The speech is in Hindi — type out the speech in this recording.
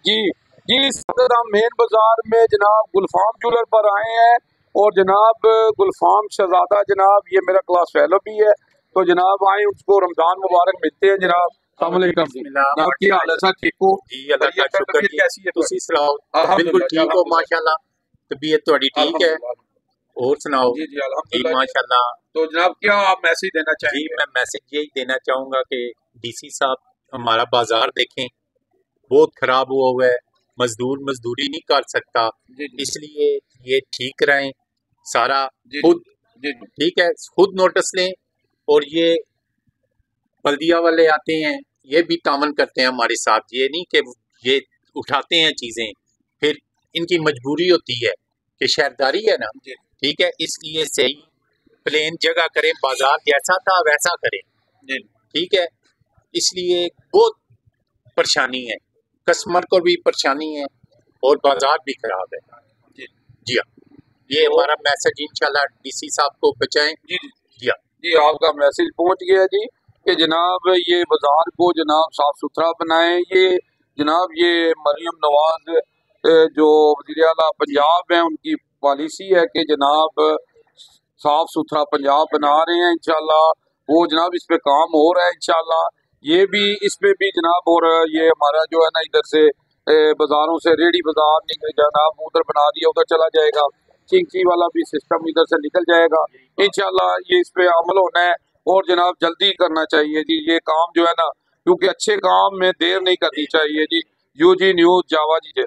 जी जी, इस वक्त हम मेन बाजार में जनाब गुलफाम ज्वेलर पर आए हैं और जनाब गुलफाम शहजादा जनाब ये मेरा क्लास फेलो भी है। तो जनाब आए उसको रमजान मुबारक मिलते हैं जनाब। अस्सलाम वालेकुम जनाब, क्या हाल है सर? ठीक हो? जी अल्लाह का शुक्र जी। कैसी है? तुसी सुनाओ? बिल्कुल अल्हम्दुलिल्लाह ठीक हो माशाल्लाह। तबीयत थोड़ी ठीक है? अल्हम्दुलिल्लाह। और सुनाओ? जी जी जी अल्हम्दुलिल्लाह जी। माशाल्लाह। तो जनाब क्या आप मैसेज देना जी चाहेंगे? मैं मैसेज यही देना चाहूंगा कि डीसी साहब हमारा बाजार देखें, बहुत खराब हुआ है। मजदूर मजदूरी नहीं कर सकता, जी जी इसलिए ये ठीक रहें सारा। जी खुद जी जी ठीक है, खुद नोटिस लें। और ये बल्दिया वाले आते हैं, ये भी तामन करते हैं हमारे साथ। ये नहीं कि ये उठाते हैं चीजें, फिर इनकी मजबूरी होती है कि शहरदारी है ना। जी ठीक है, इसलिए सही प्लेन जगह करें, बाजार जैसा था वैसा करें। जी ठीक है, इसलिए बहुत परेशानी है, कस्टमर को भी परेशानी है और बाजार भी खराब है। जी जी हाँ, ये और हमारा मैसेज इंशाल्लाह डीसी साहब को पहुंचाएं। जी जी जी हाँ। जी, आपका मैसेज पहुंच गया जी कि जनाब ये बाजार को जनाब साफ सुथरा बनाएं। ये जनाब ये मरियम नवाज जो वज़ीर आला पंजाब हैं उनकी पॉलिसी है कि जनाब साफ सुथरा पंजाब बना रहे हैं इंशाल्लाह। वो जनाब इस पे काम हो रहा है इंशाल्लाह। ये भी इस पे भी जनाब, और ये हमारा जो है ना इधर से बाजारों से रेडी बाजार निकल जनाब उधर बना दिया, उधर चला जाएगा। चिंकी वाला भी सिस्टम इधर से निकल जाएगा इंशाल्लाह। ये इस पे अमल होना है और जनाब जल्दी करना चाहिए जी ये काम जो है ना, क्योंकि अच्छे काम में देर नहीं करनी चाहिए जी। यूजी न्यूज़ जावा जी।